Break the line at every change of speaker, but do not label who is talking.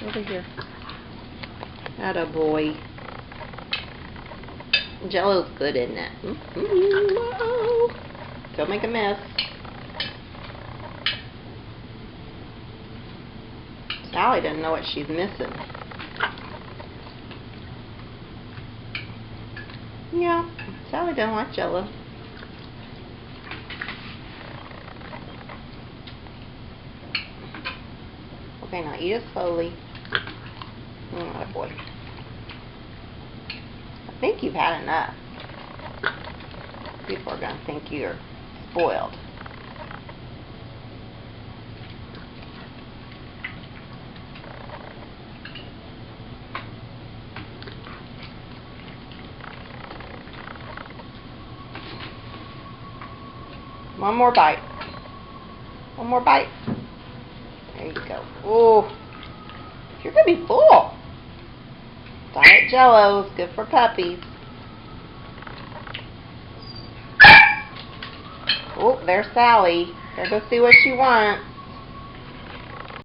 Over here. Atta boy. Jello's good, isn't it? Mm-hmm. Don't make a mess. Sally doesn't know what she's missing. Yeah, Sally doesn't like Jello. Okay, now eat it slowly. Oh boy. I think you've had enough. People are going to think you're spoiled. One more bite. One more bite. There you go. Oh, you're going to be full. Diet Jello is good for puppies. Oh, there's Sally. There, go see what you want.